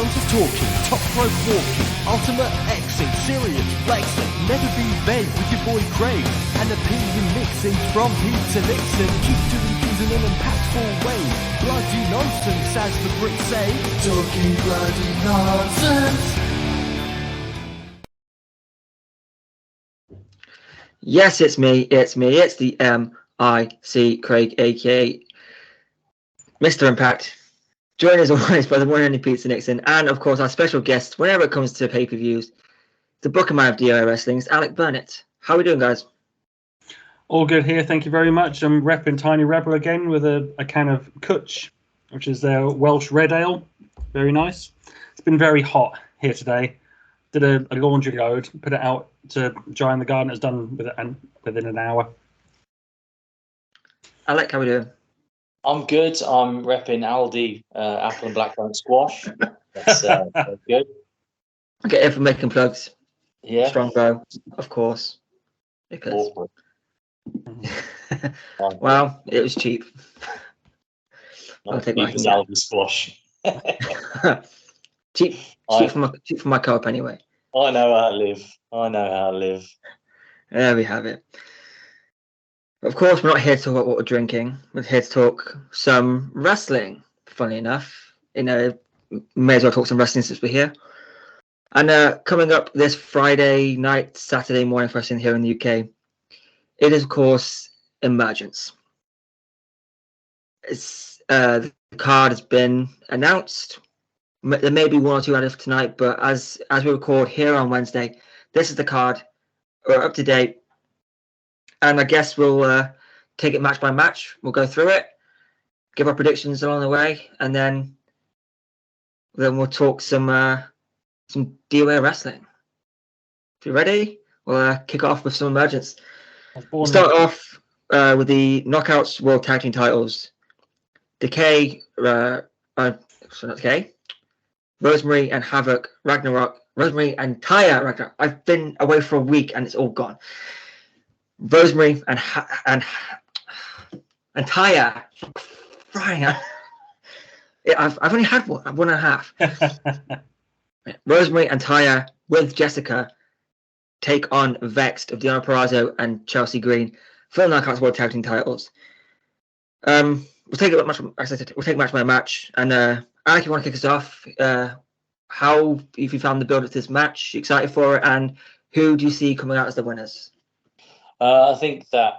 tons of talking, top rope walking, ultimate exit, serious flexing, never be vague with your boy Craig, and opinion mixing from Pete to Nixon. Keep doing things in an impactful way. Bloody nonsense, as the Brits say. Talking bloody nonsense. Yes, it's me. It's the M.I.C. Craig, aka Mr. Impact. Joined as always by the one and only Pete Nixon, and of course our special guest whenever it comes to pay-per-views, the Booker Man of DOA Wrestling's Alec Burnitt. How are we doing, guys? All good here, thank you very much. I'm repping Tiny Rebel again with a can of Kutch, which is their Welsh red ale. Very nice. It's been very hot here today. Did a laundry load, put it out to dry in the garden. It's done within an hour. Alec, how are we doing? I'm good. I'm repping Aldi apple and blackcurrant squash. That's good. Okay, for making plugs. Yeah. Strong bro, of course. Because well, it was cheap. I'll take my Aldi squash. cheap for my co-op anyway. I know how to live. There we have it. Of course, we're not here to talk about what we're drinking. We're here to talk some wrestling. Funnily enough, may as well talk some wrestling since we're here. And coming up this Friday night, Saturday morning for wrestling here in the UK, it is of course Emergence. The card has been announced. There may be one or two added for tonight, but as we record here on Wednesday, this is the card. We're up to date. And I guess we'll take it match by match. We'll go through it, give our predictions along the way, and then we'll talk some DOA wrestling. If you're ready, we'll kick off with some Emergence. We'll start off with the Knockouts World Tag Team titles. Rosemary and Havoc, Ragnarok, Rosemary and Taya Ragnarok. I've been away for a week and it's all gone. Rosemary and Taya. I've only had one and a half. Rosemary and Taya with Jessica take on Vexed of Deonna Purrazzo and Chelsea Green for the Knockouts World Tag Team titles. We'll take it match by match. And Alec, you want to kick us off? How have you found the build up to this match? Excited for it, and who do you see coming out as the winners? I think that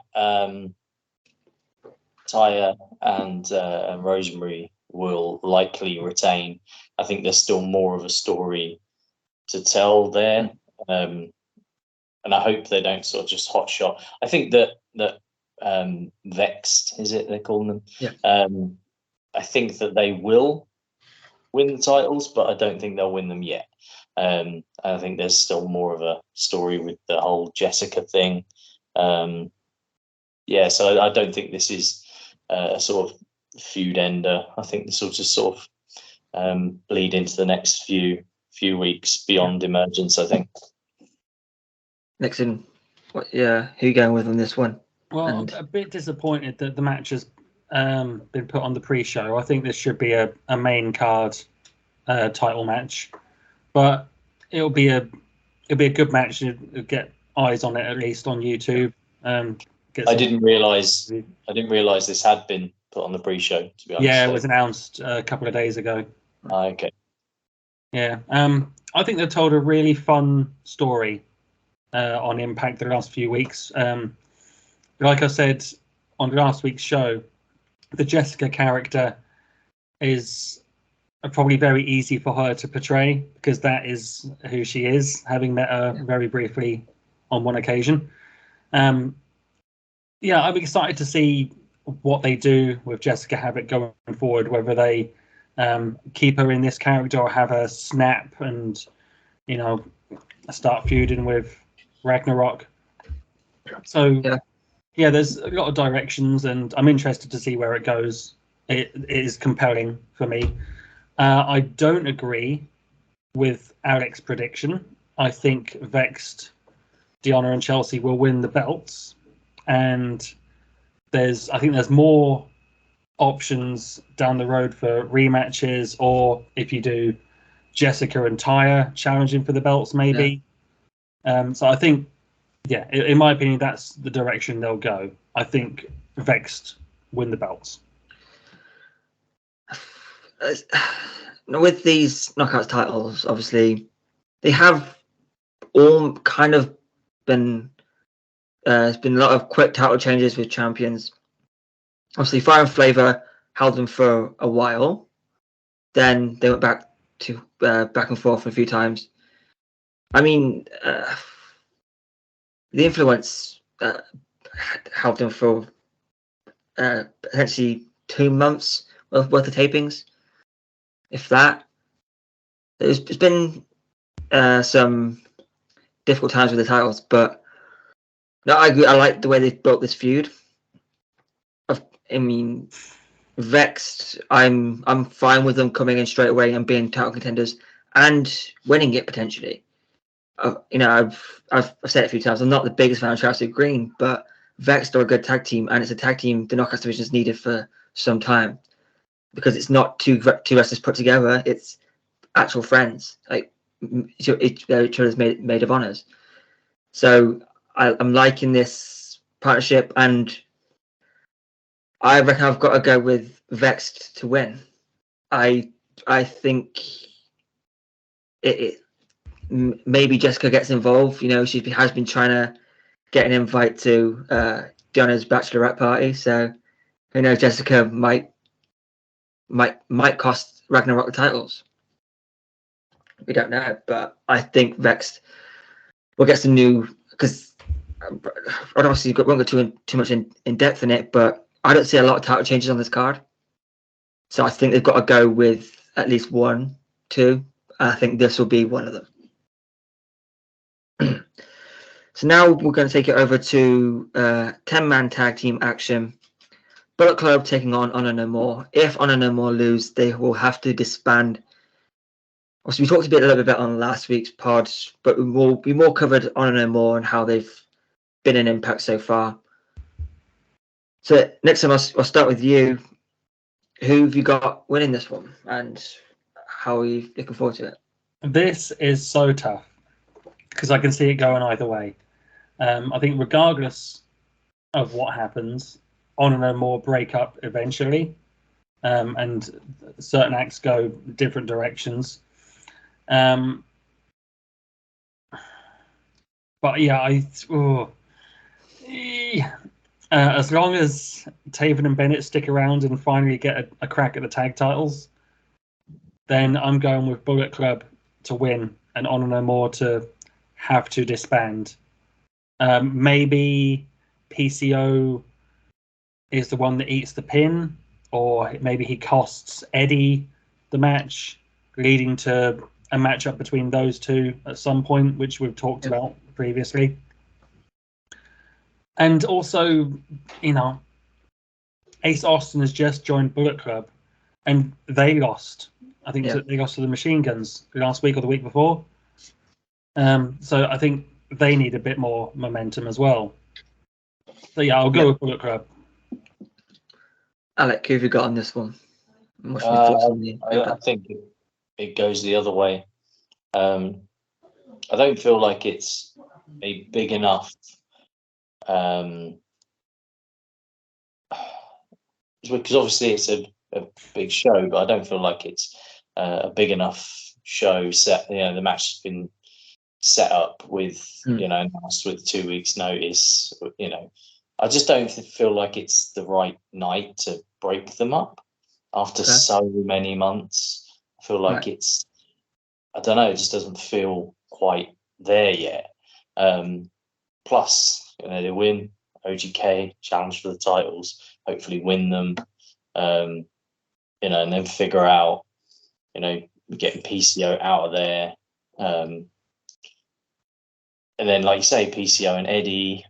Taya and Rosemary will likely retain. I think there's still more of a story to tell there, and I hope they don't sort of just hot shot. I think that Vexed, is it they're calling them? Yeah. I think that they will win the titles, but I don't think they'll win them yet. I think there's still more of a story with the whole Jessica thing. So I don't think this is a sort of feud ender. I think this will just sort of bleed into the next few weeks beyond Emergence, I think. Nixon, who are you going with on this one? Well, I'm a bit disappointed that the match has been put on the pre-show. I think this should be a main card title match, but it'll be a good match. You'll get eyes on it at least on YouTube. I didn't realise this had been put on the pre-show. To be honest, yeah, it was announced a couple of days ago. Okay. Yeah, I think they've told a really fun story on Impact the last few weeks. Like I said on last week's show, the Jessica character is probably very easy for her to portray because that is who she is, having met her very briefly on one occasion. I'm excited to see what they do with Jessica Havoc going forward, whether they keep her in this character or have her snap and, start feuding with Ragnarok. So, there's a lot of directions, and I'm interested to see where it goes. It is compelling for me. I don't agree with Alec's prediction. I think Vexed, Deonna, and Chelsea will win the belts, and I think there's more options down the road for rematches, or if you do Jessica and Taya challenging for the belts, maybe. So I think, in my opinion, that's the direction they'll go. I think Vexed win the belts. With these knockouts titles, obviously, they have all kind of been. There's been a lot of quick title changes with champions. Obviously, Fire and Flavor held them for a while. Then they went back and forth a few times. I mean, the Influence held them for potentially 2 months worth of tapings, if that. There's been some difficult times with the titles, but no, I agree. I like the way they've built this feud. I mean, Vexed, I'm fine with them coming in straight away and being title contenders and winning it potentially. I've said it a few times. I'm not the biggest fan of Chelsea Green, but Vexed are a good tag team, and it's a tag team the Knockouts division is needed for some time because it's not two wrestlers put together. It's actual friends, like each other's maid of honors. So I'm liking this partnership, and I reckon I've got to go with Vexed to win. I think maybe Jessica gets involved. She has been trying to get an invite to Donna's bachelorette party, so who knows? Jessica might cost Ragnarok the titles. We don't know, but I think Vexed will get some new, because obviously we won't go too much in depth in it, but I don't see a lot of title changes on this card. So I think they've got to go with at least 1, 2. I think this will be one of them. So now we're going to take it over to 10-man tag team action. Bullet Club taking on Honor No More. If Honor No More lose, they will have to disband. Also, we talked a little bit on last week's pod, but we'll be more covered Honor No More and how they've been an Impact so far. So next time, I'll start with you. Who have you got winning this one, and how are you looking forward to it? This is so tough because I can see it going either way. I think regardless of what happens, Honor No More break up eventually, and certain acts go different directions. But yeah, as long as Taven and Bennett stick around and finally get a crack at the tag titles, then I'm going with Bullet Club to win and Honor No More to have to disband. Maybe PCO is the one that eats the pin, or maybe he costs Eddie the match, leading to a matchup between those two at some point, which we've talked about previously. And also, Ace Austin has just joined Bullet Club, and they lost. I think they lost to the Machine Guns last week or the week before. So I think they need a bit more momentum as well. So yeah, I'll go with Bullet Club. Alec, who have you got on this one? I think it goes the other way. I don't feel like it's a big enough because obviously it's a big show, but I don't feel like it's a big enough show set. The match has been set up with announced with 2 weeks notice. I just don't feel like it's the right night to break them up after so many months. I feel like it's, I don't know, it just doesn't feel quite there yet. Plus, they win OGK, challenge for the titles, hopefully win them, and then figure out, getting PCO out of there. And then, like you say, PCO and Eddie,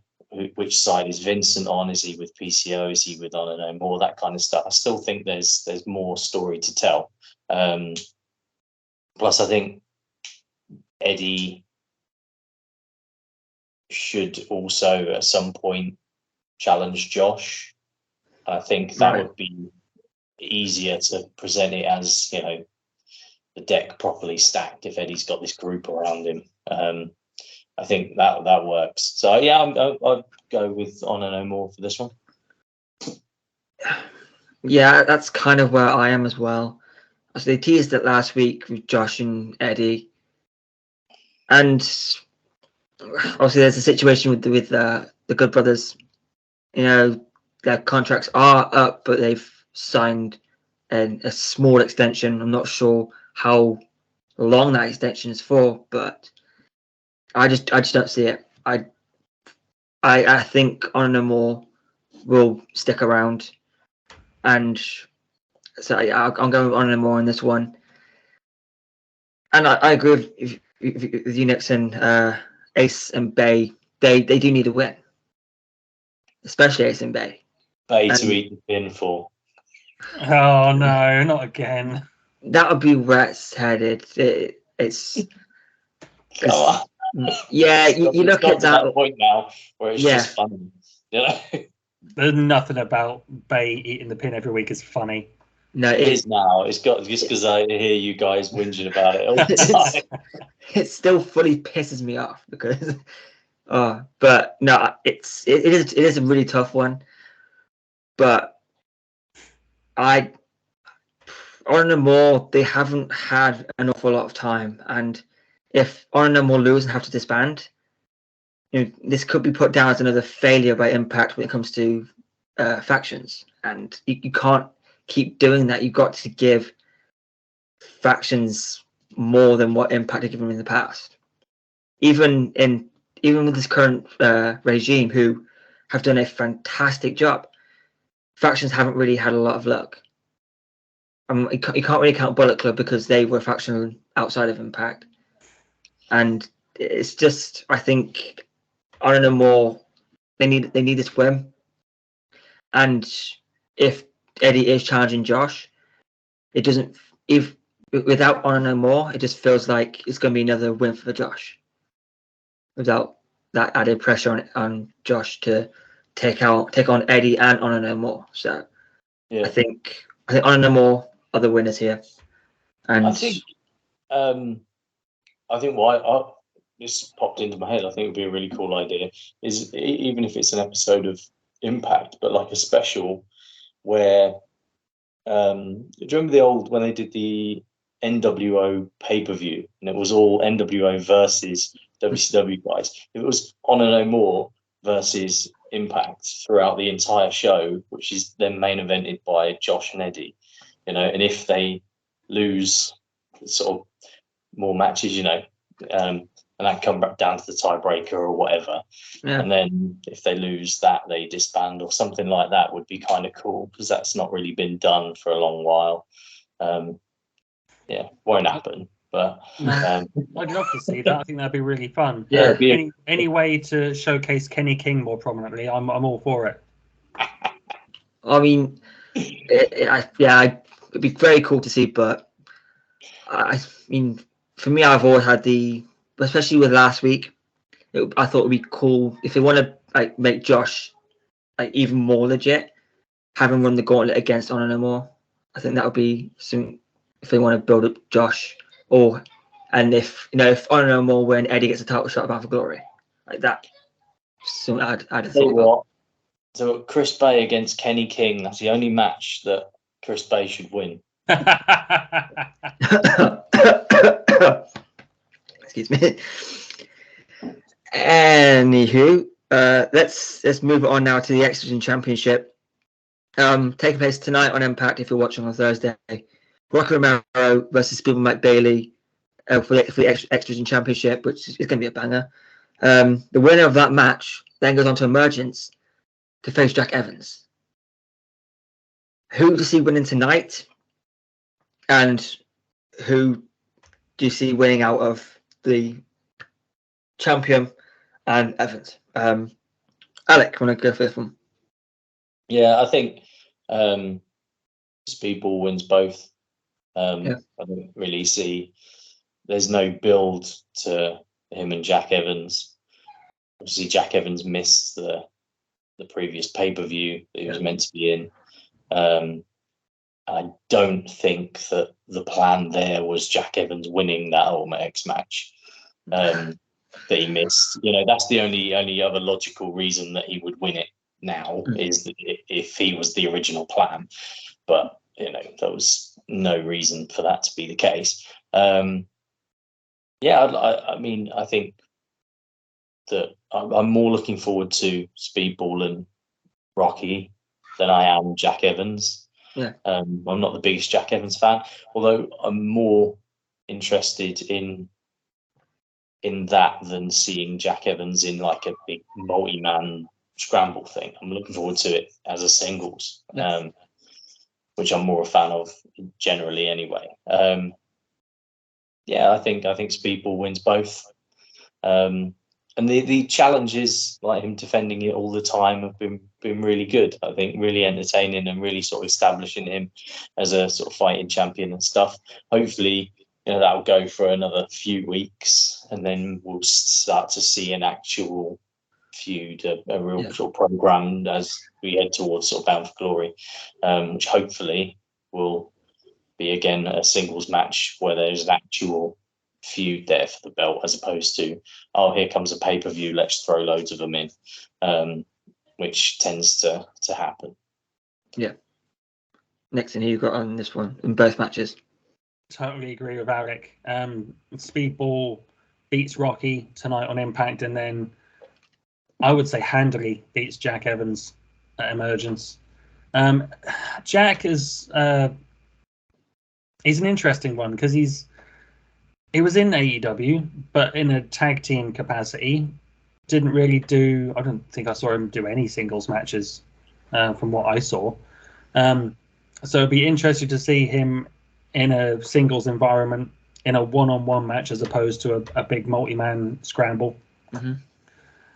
which side is Vincent on? Is he with PCO? Is he with Honor No More? That kind of stuff. I still think there's more story to tell. Plus, I think Eddie should also at some point challenge Josh. I think that would be easier to present it as, deck properly stacked if Eddie's got this group around him. I think that works. So yeah, I'd go with Honor No More for this one. Yeah, that's kind of where I am as well. So they teased it last week with Josh and Eddie, and obviously there's a situation with the Good Brothers. You know, their contracts are up, but they've signed a small extension. I'm not sure how long that extension is for, but I just don't see it. I think Honor No More will stick around, and so I'm going with Honor No More on this one. And I agree with you, Nixon. Ace and Bay, they do need a win, especially Ace and Bay. Bay to eat the pin for. Oh no, not again. That would be where it's headed. It's Come on. Yeah, you look at that point now where it's just funny. You know? There's nothing about Bay eating the pin every week is funny. No, it is now. It's got just because I hear you guys whinging about it all the time. It still fully pisses me off because, but no, it is a really tough one. But Honor No More, they haven't had an awful lot of time, and if Honor No More lose and have to disband, this could be put down as another failure by Impact when it comes to factions, and you can't keep doing that. You've got to give factions more than what Impact have given in the past. Even with this current regime, who have done a fantastic job, factions haven't really had a lot of luck. You can't really count Bullet Club because they were a faction outside of Impact, and it's just, I think Honor No More, they need this win, and if Eddie is challenging Josh, it doesn't. If without Honor No More, it just feels like it's going to be another win for Josh, without that added pressure on Josh to take on Eddie and Honor No More. So yeah. I think Honor No More are the winners here, and I think why this popped into my head. I think it would be a really cool idea. Is even if it's an episode of Impact, but like a special where do you remember the old when they did the NWO pay-per-view and it was all NWO versus WCW guys? If it was Honor No More versus Impact throughout the entire show, which is then main evented by Josh and Eddie, and if they lose sort of more matches, and that come back down to the tiebreaker or whatever. Yeah. And then if they lose that, they disband or something like that would be kind of cool because that's not really been done for a long while. Won't happen. But I'd love to see that. I think that'd be really fun. Yeah. Any way to showcase Kenny King more prominently, I'm all for it. I mean, it'd be very cool to see, but I mean, for me, I've always had especially with last week, I thought it would be cool if they want to make Josh even more legit, have him run the gauntlet against Honor No More. I think that would be something if they want to build up Josh, and if Honor No More win, Eddie gets a title shot about for glory, like that. So I'd have thought about. So Chris Bay against Kenny King, that's the only match that Chris Bay should win. Excuse me. Anywho, let's move on now to the Exhibition Championship. Taking place tonight on Impact if you're watching on Thursday. Rocky Romero versus Speedman Mike Bailey for the Exhibition Championship, which is going to be a banger. The winner of that match then goes on to Emergence to face Jack Evans. Who do you see winning tonight? And who do you see winning out of the champion and Evans? Alec, want to go for this one? Yeah, I think Speedball wins both. I don't really see. There's no build to him and Jack Evans. Obviously, Jack Evans missed the previous pay-per-view that he was meant to be in. I don't think that the plan there was Jack Evans winning that Ultimate X match that he missed. That's the only other logical reason that he would win it now is that if he was the original plan. But there was no reason for that to be the case. I think that I'm more looking forward to Speedball and Rocky than I am Jack Evans. Yeah. I'm not the biggest Jack Evans fan, although I'm more interested in that than seeing Jack Evans in like a big multi-man scramble thing. I'm looking forward to it as a singles, which I'm more a fan of generally anyway. I think Speedball wins both. And the challenges, like him defending it all the time, have been really good. I think really entertaining and really sort of establishing him as a sort of fighting champion and stuff. Hopefully, that'll go for another few weeks, and then we'll start to see an actual feud, a real sort of program as we head towards sort of Bound for Glory, which hopefully will be again a singles match where there's an actual feud there for the belt, as opposed to, oh, here comes a pay-per-view, let's throw loads of them in, which tends to happen. Yeah. Nixon, who you got on this one in both matches? Totally agree with Alec. Speedball beats Rocky tonight on Impact, and then I would say handily beats Jack Evans at Emergence. Jack is he's an interesting one because he was in AEW, but in a tag team capacity. Didn't really do. I don't think I saw him do any singles matches from what I saw. So it'd be interesting to see him in a singles environment in a one-on-one match as opposed to a big multi-man scramble,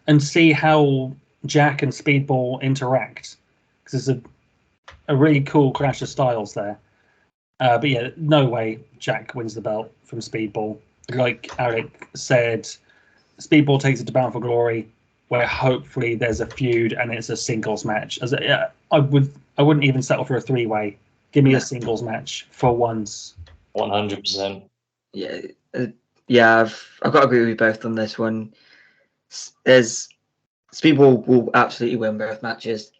and see how Jack and Speedball interact, because there's a really cool clash of styles there. But yeah, no way Jack wins the belt from Speedball. Like Alec said, Speedball takes it to Bound for Glory, where hopefully there's a feud and it's a singles match. I wouldn't even settle for a three-way. Give me a singles match for once. 100%. Yeah, I've got to agree with you both on this one. Speedball will absolutely win both matches.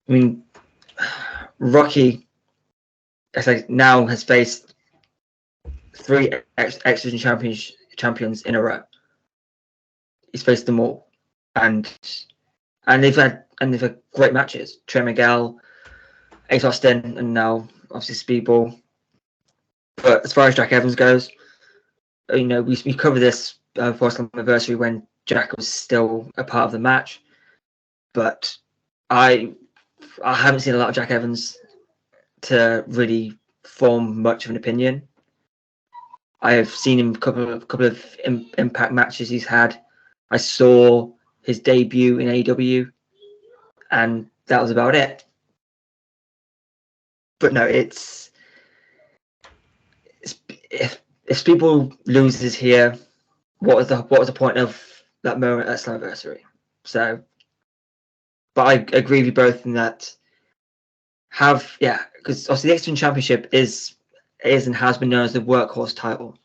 I mean, Rocky, now has faced 3 X Division champions in a row. He's faced them all, and they've had great matches. Trey Miguel, Ace Austin, and now obviously Speedball. But as far as Jack Evans goes, we covered this for Slammiversary when Jack was still a part of the match. But I haven't seen a lot of Jack Evans to really form much of an opinion. I have seen him a couple of Impact matches he's had. I saw his debut in AEW, and that was about it. But no, if Speedball loses here, what was the point of that moment at Slammiversary? So, but I agree with you both in that. Because obviously the X Division Championship is and has been known as the workhorse title,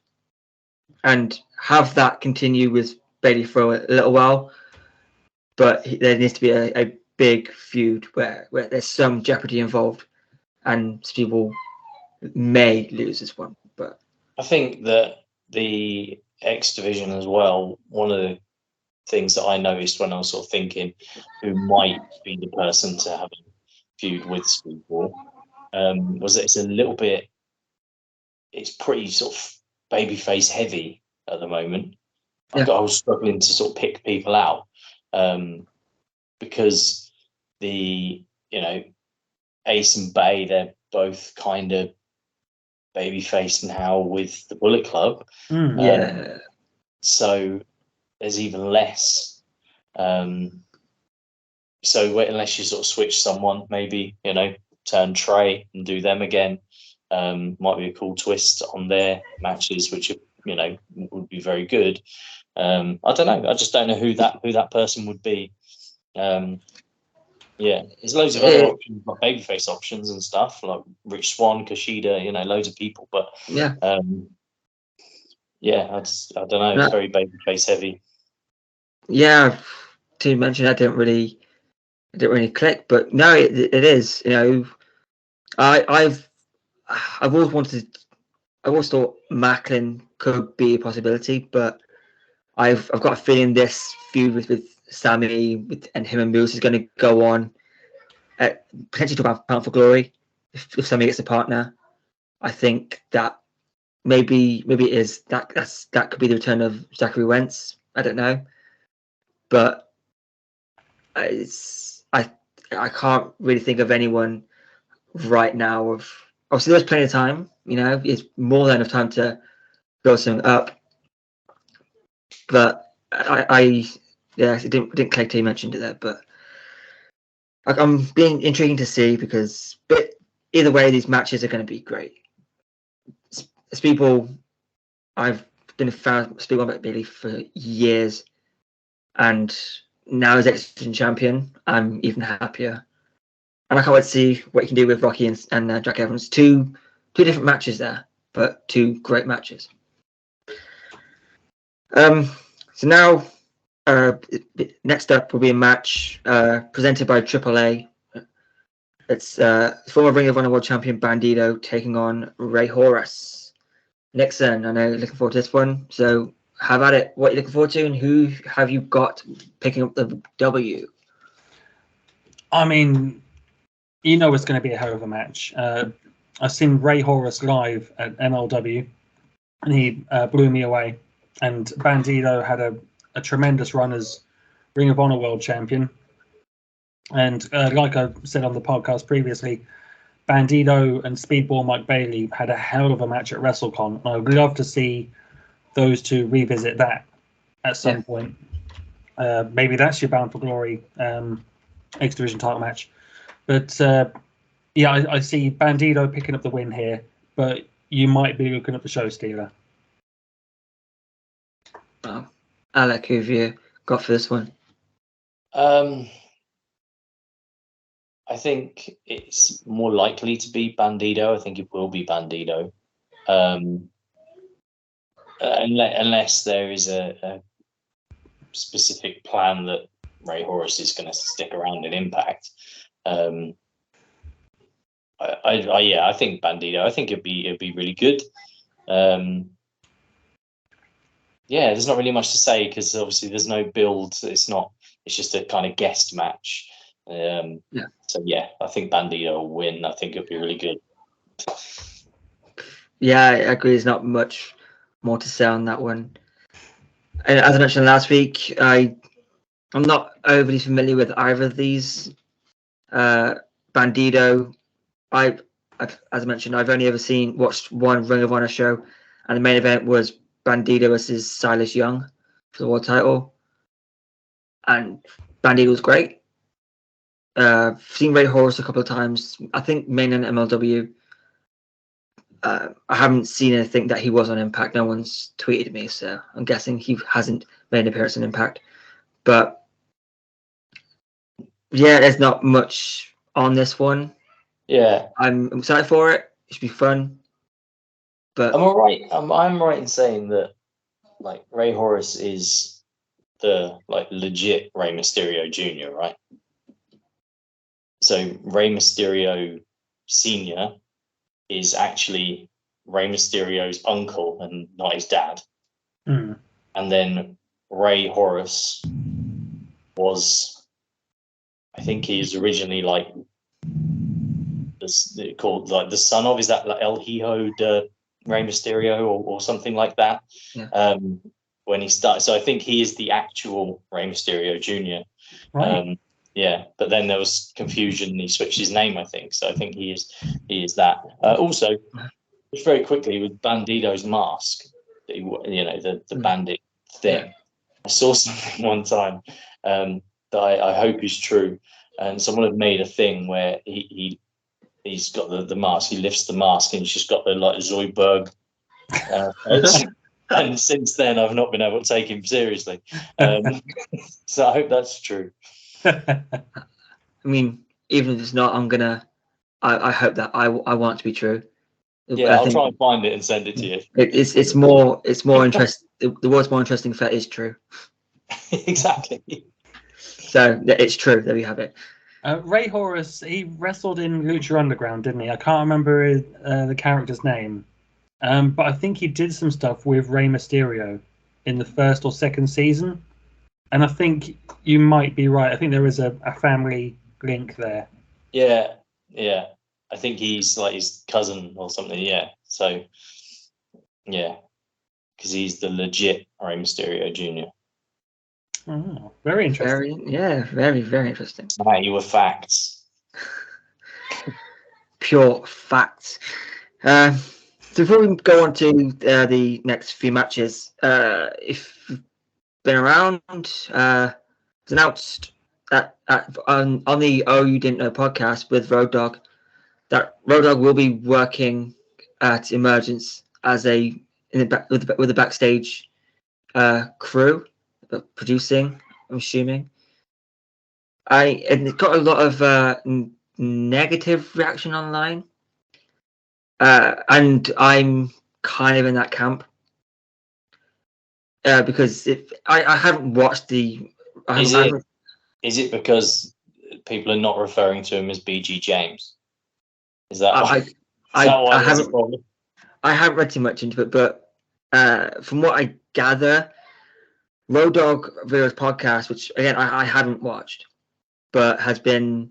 and have that continue with Bailey for a little while. But there needs to be a big feud where there's some jeopardy involved, and Speedball may lose this one. But I think that the X Division as well, one of the things that I noticed when I was sort of thinking who might be the person to have a feud with Speedball, was that it's pretty sort of babyface heavy at the moment. I was struggling to sort of pick people out, because the Ace and Bay, they're both kind of babyface now with the Bullet Club. So there's even less. So unless you sort of switch someone, maybe turn Trey and do them again, might be a cool twist on their matches, which would be very good. I don't know. I just don't know who that person would be. Yeah, there's loads of other options, like babyface options and stuff, like Rich Swann, Kushida, loads of people. But Yeah. I don't know. It's very babyface heavy. Yeah, to mention that didn't really click, but no, it is. I've always thought Macklin could be a possibility, but I've got a feeling this feud with Sammy and him and Moose is going to go on, potentially to Bound for Glory. If Sammy gets a partner, I think that maybe it is that could be the return of Zachary Wentz. I don't know, but I can't really think of anyone right now. Obviously, there's plenty of time. It's more than enough time to build something up. But it didn't click till you mentioned it there. But I'm being intriguing to see, because either way, these matches are going to be great. As people, I've been a fan of Speedball McBealy for years, and now as X-Division champion, I'm even happier. And I can't wait to see what you can do with Rocky and Jack Evans. Two different matches there, but two great matches. So now, next up will be a match presented by AAA. It's former Ring of Honor World Champion Bandito taking on Ray Horus. Nixon, I know you're looking forward to this one. So how about it? What are you looking forward to, and who have you got picking up the W? I mean, it's going to be a hell of a match. I've seen Ray Horus live at MLW, and he blew me away. And Bandito had a tremendous run as Ring of Honor World Champion. And like I said on the podcast previously, Bandito and Speedball Mike Bailey had a hell of a match at WrestleCon. I would love to see those two revisit that at some point. Maybe that's your Bound for Glory X Division title match. But I see Bandito picking up the win here, but you might be looking at the show stealer. Alec, who have you got for this one? I think it's more likely to be Bandito. I think it will be Bandito. Unless there is a specific plan that Ray Horus is going to stick around in Impact. I think Bandito. I think it'd be really good. There's not really much to say, because obviously there's no build. It's just a kind of guest match. So I think Bandito will win. I think it'll be really good. Yeah, I agree. There's not much more to say on that one. And as I mentioned last week, I'm not overly familiar with either of these. Bandito, as I mentioned, I've only ever watched one Ring of Honor show, and the main event was Bandito versus Silas Young for the world title, and Bandito was great. I've seen Ray Horus a couple of times. I think main and MLW. I haven't seen anything that he was on Impact. No one's tweeted me, so I'm guessing he hasn't made an appearance on Impact. But there's not much on this one. Yeah, I'm excited for it. It should be fun. But I'm all right. I'm right in saying that, like, Ray Horus is the legit Rey Mysterio Jr., right? So Rey Mysterio Sr. is actually Rey Mysterio's uncle and not his dad. Mm. And then Ray Horus was, I think he's originally called the son of, is that El Hijo de Rey Mysterio or something like that? Yeah. When he started, so I think he is the actual Rey Mysterio Jr. Right. But then there was confusion and he switched his name, I think. So I think he is that. Also, just very quickly, with Bandito's mask, the bandit thing. Yeah. I saw something one time that I hope is true, and someone had made a thing where he's got the mask. He lifts the mask and he's just got the Zoidberg. And since then, I've not been able to take him seriously. So I hope that's true. I mean, even if it's not, I hope that I want it to be true. Yeah, I'll try and find it and send it to you. It's more interesting. The word's more interesting if that is true. Exactly. So it's true. There we have it. Ray Horus, he wrestled in Lucha Underground, didn't he? I can't remember the character's name, but I think he did some stuff with Rey Mysterio in the first or second season, and I think you might be right. I think there is a family link there. Yeah. I think he's like his cousin or something. Yeah. So, yeah, because he's the legit Rey Mysterio Jr. Oh, very interesting. Very, very interesting. Right, you were facts. Pure facts. So before we go on to the next few matches, if you've been around, it's announced that on the Oh You Didn't Know podcast with Road Dogg, that Road Dogg will be working at Emergence as with the backstage crew, producing, I'm assuming. And it got a lot of negative reaction online, and I'm kind of in that camp because I haven't watched the. Is it because people are not referring to him as BG James? Is that why? I haven't read too much into it, but from what I gather, Road Dogg Vero's podcast, which again I haven't watched, but has been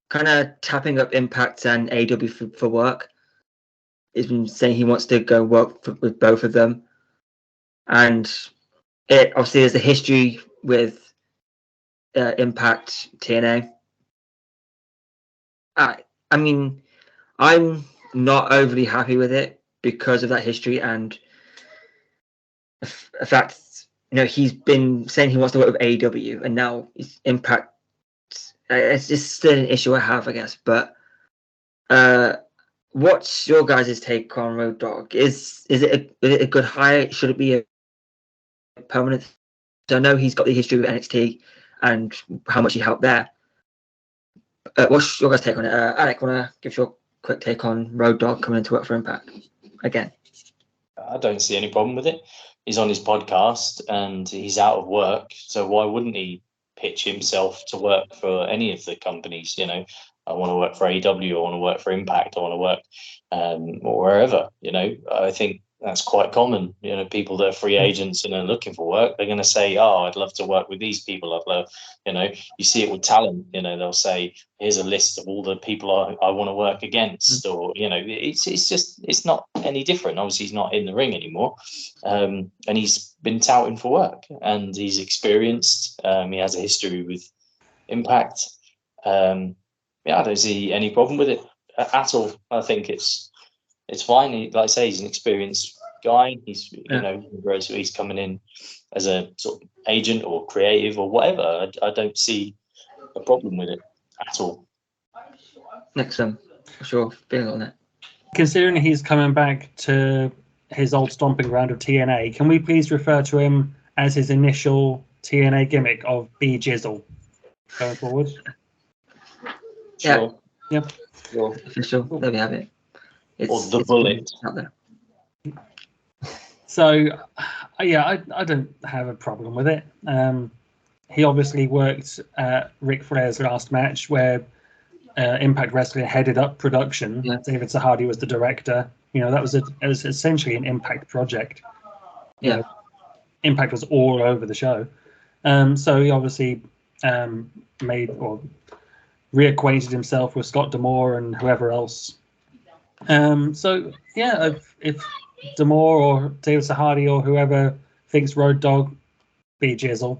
kind of tapping up Impact and AW for work. He's been saying he wants to go work with both of them, and it obviously there's a history with Impact TNA. I mean, I'm not overly happy with it because of that history and the fact, he's been saying he wants to work with AEW, and now it's Impact. It's just still an issue I have, I guess. But what's your guys' take on Road Dogg? Is it a good hire? Should it be a permanent? So I know he's got the history with NXT and how much he helped there. What's your guys' take on it? Alec, want to give your quick take on Road Dogg coming into work for Impact again? I don't see any problem with it. He's on his podcast and he's out of work, so why wouldn't he pitch himself to work for any of the companies? I want to work for AEW, I want to work for Impact, I want to work or wherever. I think that's quite common. People that are free agents and are looking for work, they're going to say, "Oh, I'd love to work with these people. I'd love," you see it with talent. They'll say, "Here's a list of all the people I want to work against," or it's not any different. Obviously, he's not in the ring anymore, and he's been touting for work, and he's experienced. He has a history with Impact. I don't see any problem with it at all. I think it's fine. Like I say, he's an experienced guy. He's he's coming in as a sort of agent or creative or whatever. I don't see a problem with it at all. Next for sure, feeling on it. Considering he's coming back to his old stomping ground of TNA, can we please refer to him as his initial TNA gimmick of B Jizzle going forward? Sure. Yeah. Yep. Sure. Official. There we have it. Or the Bullet. Out there. So, I don't have a problem with it. He obviously worked at Ric Flair's last match where Impact Wrestling headed up production. Yeah. David Sahadi was the director. That was it was essentially an Impact project. Yeah. Impact was all over the show. So he obviously made or reacquainted himself with Scott D'Amore and whoever else. If D'Amore or David Sahadi or whoever thinks Road Dogg, B Jizzle,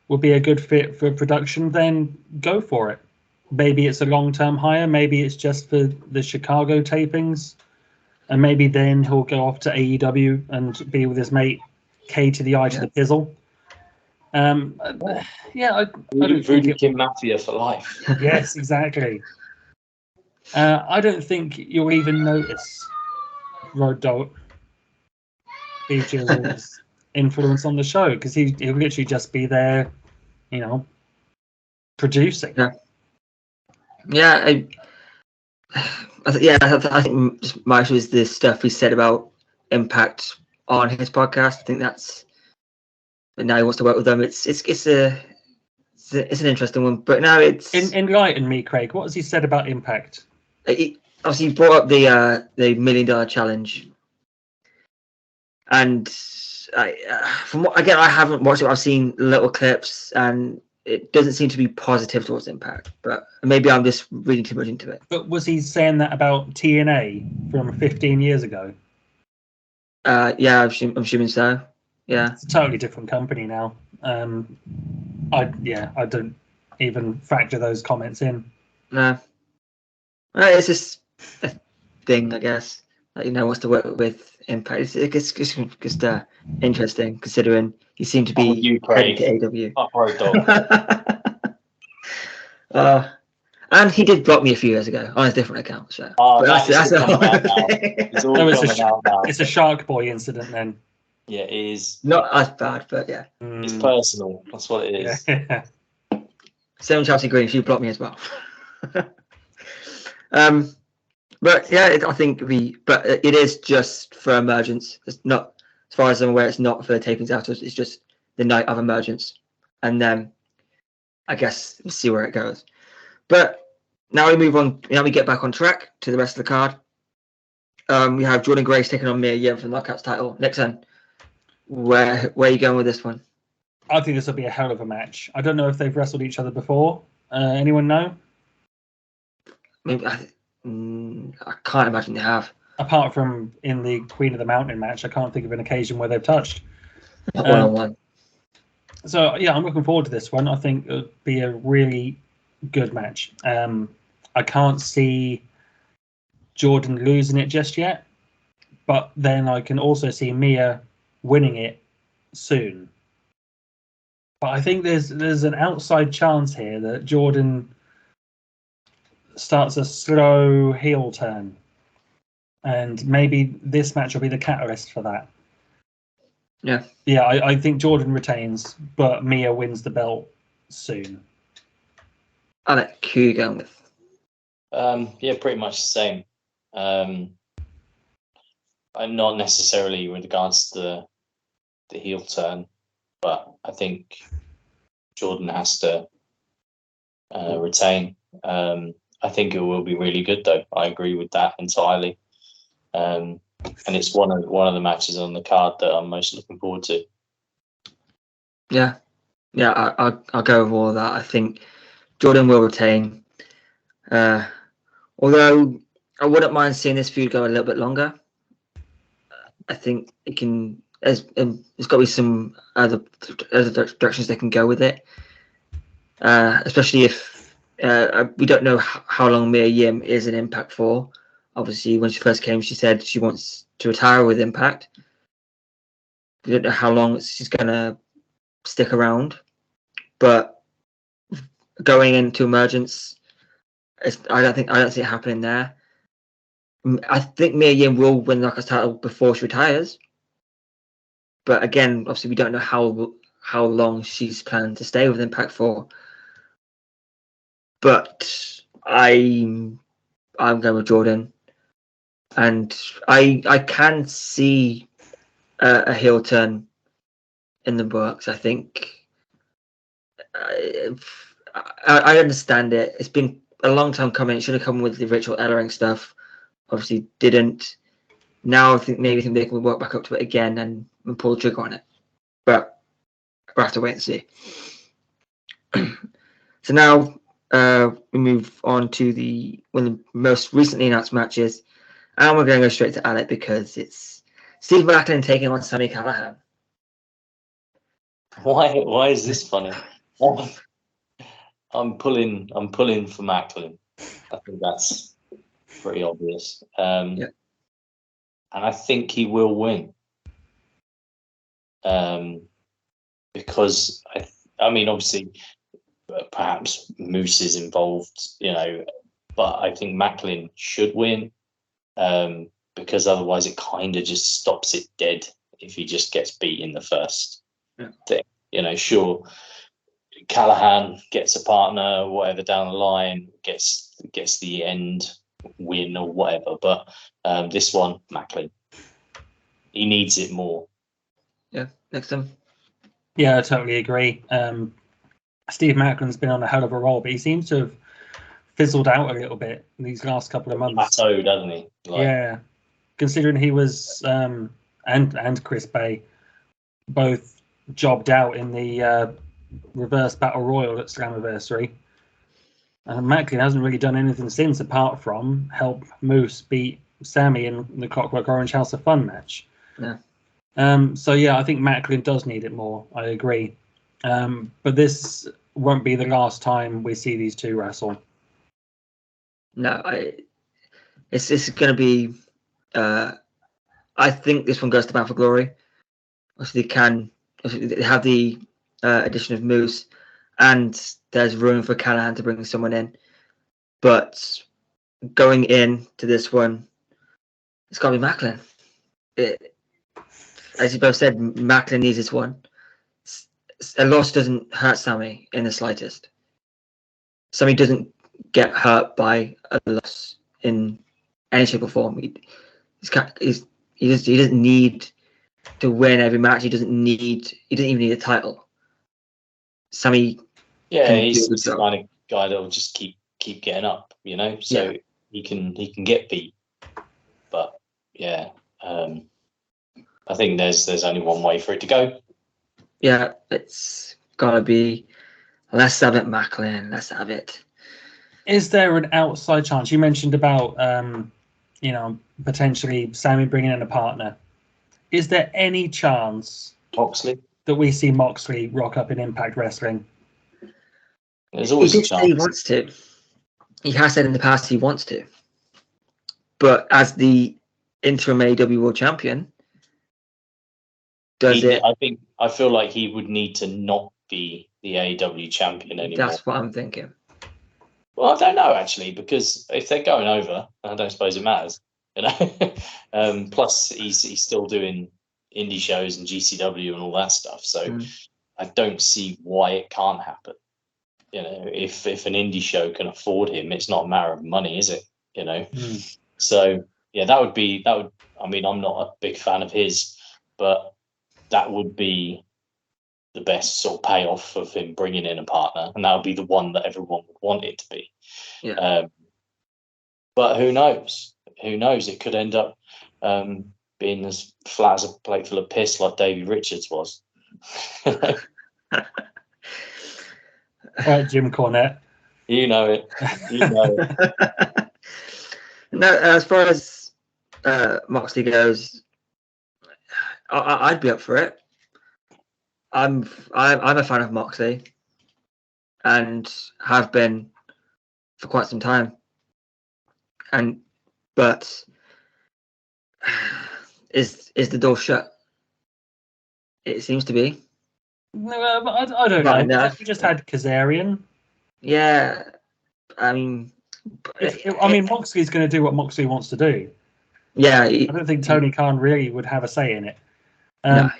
would be a good fit for production, then go for it. Maybe it's a long-term hire. Maybe it's just for the Chicago tapings. And maybe then he'll go off to AEW and be with his mate K to the I to the Pizzle. I don't think King Mafia for life. Yes, exactly. I don't think you'll even notice Road Dogg B Jizzle's influence on the show because he'll literally just be there, producing. Yeah. Yeah, I think my issue is the stuff he said about Impact on his podcast. I think that's. But now he wants to work with them. It's an interesting one. But now it's Enlighten me, Craig. What has he said about Impact? Obviously he brought up the $1 million challenge, and from what again I haven't watched it. I've seen little clips, and it doesn't seem to be positive towards Impact. But maybe I'm just reading too much into it. But was he saying that about TNA from 15 years ago? Yeah, I'm assuming so. Yeah, it's a totally different company now. I don't even factor those comments in. No, it's just a thing, I guess. That wants to work with Impact. It's just interesting considering he seemed to be heading to AW. And he did block me a few years ago on a different account. So that's all coming out now. It's a Shark Boy incident then. Yeah, it is. Not as bad, but yeah. It's personal. That's what it is. Yeah. Same Chelsea Green, she blocked me as well. But yeah, I think but it is just for Emergence. It's not, as far as I'm aware, it's not for tapings afterwards. It's just the night of Emergence, and then I guess we'll see where it goes. But now we move on. Now we get back on track to the rest of the card. We have Jordan Grace taking on Mia Yim for the Knockouts title. Nixon, where are you going with this one? I think this will be a hell of a match. I don't know if they've wrestled each other before. Anyone know? Maybe I can't imagine they have. Apart from in the Queen of the Mountain match, I can't think of an occasion where they've touched. One-on-one. So yeah, I'm looking forward to this one. I think it'll be a really good match. I can't see Jordan losing it just yet, but then I can also see Mia winning it soon. But I think there's an outside chance here that Jordan starts a slow heel turn, and maybe this match will be the catalyst for that. Yeah, I think Jordan retains, but Mia wins the belt soon. Alec, who are you going with? Yeah, pretty much the same. I'm not necessarily with regards to the heel turn, but I think Jordan has to retain. I think it will be really good, though. I agree with that entirely. And it's one of the matches on the card that I'm most looking forward to. Yeah, I'll go with all of that. I think Jordan will retain. Although I wouldn't mind seeing this feud go a little bit longer. I think it can. There's got to be some other directions they can go with it. Especially if we don't know how long Mia Yim is in Impact for. Obviously, when she first came, she said she wants to retire with Impact. We don't know how long she's gonna stick around, but going into Emergence, I don't see it happening there. I think Mia Yim will win the Knockouts title before she retires, but again, obviously, we don't know how long she's planned to stay with Impact for. But I'm going with Jordan, and I can see a heel turn in the works. I think I understand it. It's been a long time coming. It should have come with the Rachel Ellering stuff. Obviously, didn't. Now I think maybe they can work back up to it again and pull the trigger on it. But we'll have to wait and see. So now we move on to one of the most recently announced matches, and we're going to go straight to Alec because it's Steve Macklin taking on Sami Callihan. Why is this funny? I'm pulling for Macklin. I think that's pretty obvious. Yeah. And I think he will win. Because I mean, obviously, perhaps Moose is involved, but I think Macklin should win, because otherwise it kind of just stops it dead if he just gets beat in the first thing. Sure, Callahan gets a partner, whatever down the line, gets the end win or whatever. But this one, Macklin, he needs it more. Yeah, next time. Yeah, I totally agree. Steve Macklin's been on a hell of a roll, but he seems to have fizzled out a little bit in these last couple of months. Plateaued, hasn't he? Yeah, considering he was and Chris Bay both jobbed out in the reverse battle royal at Slammiversary. Macklin hasn't really done anything since, apart from help Moose beat Sammy in the Clockwork Orange House of Fun match. Yeah. So yeah, I think Macklin does need it more. I agree. But this won't be the last time we see these two wrestle. No, it's going to be. I think this one goes to Bound for Glory. Obviously, they have the addition of Moose, and there's room for Callahan to bring someone in. But going into this one, it's got to be Macklin. As you both said, Macklin needs this one. A loss doesn't hurt Sammy in the slightest. Sammy doesn't get hurt by a loss in any shape or form. He doesn't need to win every match. He doesn't even need a title. Sammy, he's the kind of guy that'll just keep getting up, so he can get beat. But yeah, I think there's only one way for it to go. Yeah, it's gotta be. Let's have it, Macklin. Let's have it. Is there an outside chance? You mentioned about potentially Sammy bringing in a partner. Is there any chance Moxley that we see Moxley rock up in Impact Wrestling? There's always a chance. He wants to. He has said in the past he wants to. But as the interim AEW World Champion, I feel like he would need to not be the AEW champion anymore. That's what I'm thinking. Well, I don't know actually, because if they're going over, I don't suppose it matters. Plus, he's still doing indie shows and GCW and all that stuff. So I don't see why it can't happen. If an indie show can afford him, it's not a matter of money, is it? So yeah, that would. I mean, I'm not a big fan of his, but that would be the best sort of payoff of him bringing in a partner, and that would be the one that everyone would want it to be. Yeah. But who knows? Who knows? It could end up being as flat as a plate full of piss, like Davey Richards was. Right, Jim Cornette. You know it. No, as far as Moxley goes, I'd be up for it. I'm a fan of Moxley, and have been for quite some time. But is the door shut? It seems to be. No, I don't know. Enough. We just had Kazarian. Yeah, I mean, Moxley's going to do what Moxley wants to do. Yeah, I don't think Tony Khan really would have a say in it. No.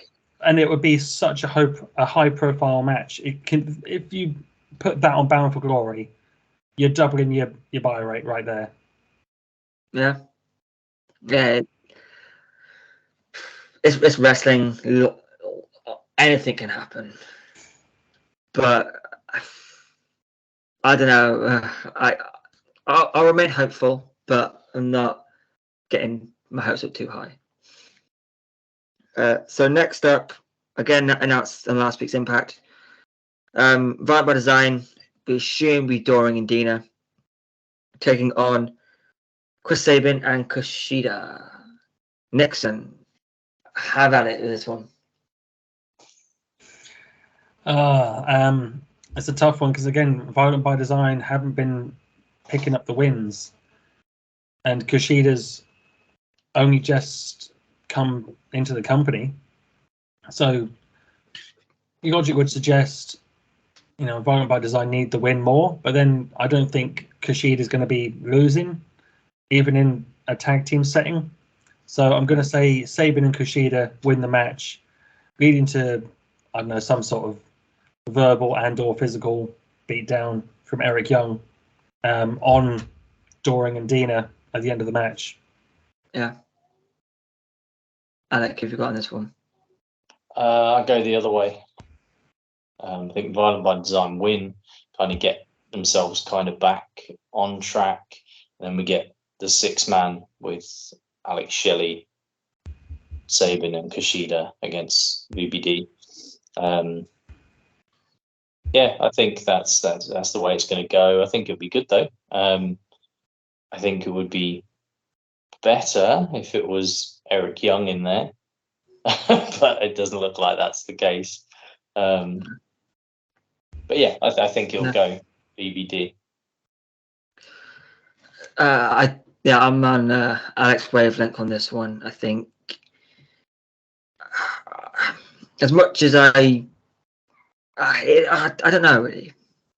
And it would be such a high-profile match. If you put that on Bound for Glory, you're doubling your buy rate right there. Yeah. It's wrestling. Anything can happen. But I don't know. I'll remain hopeful, but I'm not getting my hopes up too high. So next up, again announced on last week's Impact, Violent by Design, we assume be Doring and Dina, taking on Chris Sabin and Kushida. Nixon, have at it with this one. It's a tough one because again, Violent by Design haven't been picking up the wins, and Kushida's only just come into the company, so logic would suggest Violent by Design need the win more, but then I don't think Kushida is going to be losing even in a tag team setting, so I'm going to say Sabin and Kushida win the match, leading to, I don't know, some sort of verbal and or physical beatdown from Eric Young on Doring and Dina at the end of the match. Yeah. Alec, have you got on this one? I go the other way. I think Violent by Design win, kind of get themselves kind of back on track. And then we get the 6-man with Alex Shelley, Sabin and Kushida against VBD. Yeah, I think that's the way it's going to go. I think it'll be good though. I think it would be better if it was Eric Young in there, but it doesn't look like that's the case. But yeah, I think it'll go VBD. I'm on Alex's wavelength on this one. I think as much as I don't know really.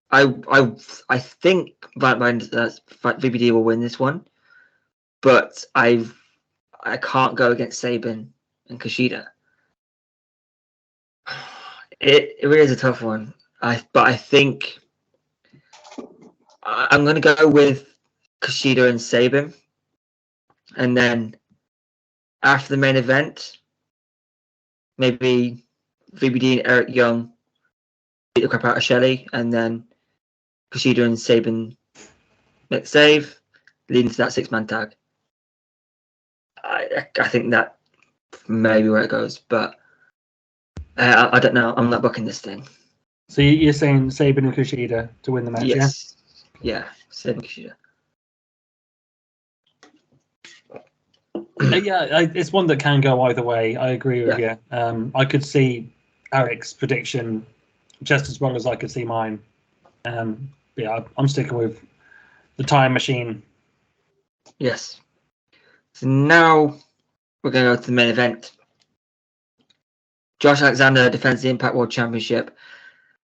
I think VBD will win this one, but I can't go against Sabin and Kushida. It really is a tough one. But I think I'm going to go with Kushida and Sabin, and then after the main event, maybe VBD and Eric Young beat the crap out of Shelley, and then Kushida and Sabin make save, leading to that 6-man tag. I think that may be where it goes, but I don't know. I'm not booking this thing. So you're saying Sabin and Kushida to win the match, yes. Yeah, Sabin and Kushida. It's one that can go either way. I agree with you. I could see Eric's prediction just as well as I could see mine. I'm sticking with the time machine. Yes. So now we're going to go to the main event. Josh Alexander defends the Impact World Championship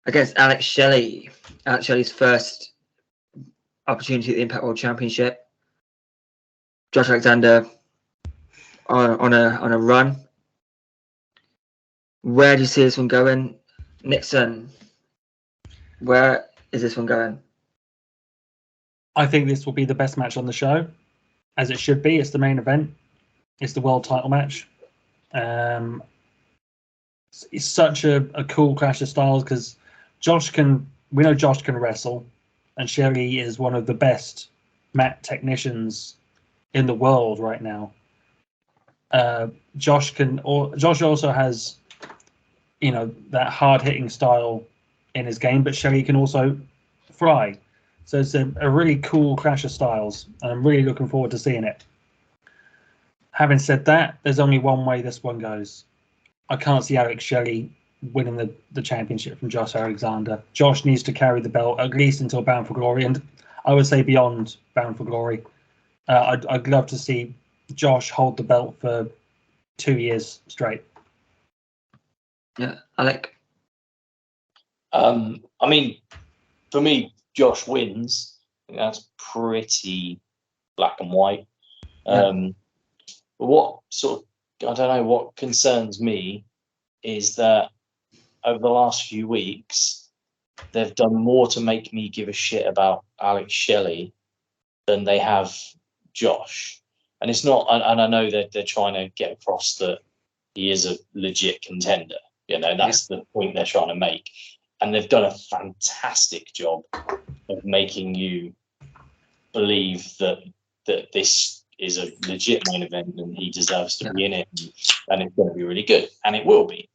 against Alex Shelley. Alex Shelley's first opportunity at the Impact World Championship. Josh Alexander on a run. Where do you see this one going? Nixon, where is this one going? I think this will be the best match on the show, as it should be. It's the main event. It's the world title match. It's such a cool clash of styles because we know Josh can wrestle, and Shelley is one of the best mat technicians in the world right now. Josh also has, that hard-hitting style in his game, but Shelley can also fly. So it's a really cool clash of styles, and I'm really looking forward to seeing it. Having said that, there's only one way this one goes. I can't see Alex Shelley winning the championship from Josh Alexander. Josh needs to carry the belt at least until Bound for Glory, and I would say beyond Bound for Glory. I'd love to see Josh hold the belt for 2 years straight. Yeah, Alec. I mean, for me, Josh wins. I think that's pretty black and white. But what concerns me is that over the last few weeks, they've done more to make me give a shit about Alex Shelley than they have Josh. And it's not, and I know that they're trying to get across that he is a legit contender. That's the point they're trying to make. And they've done a fantastic job of making you believe that this is a legit main event and he deserves to be in it, and it's going to be really good, and it will be.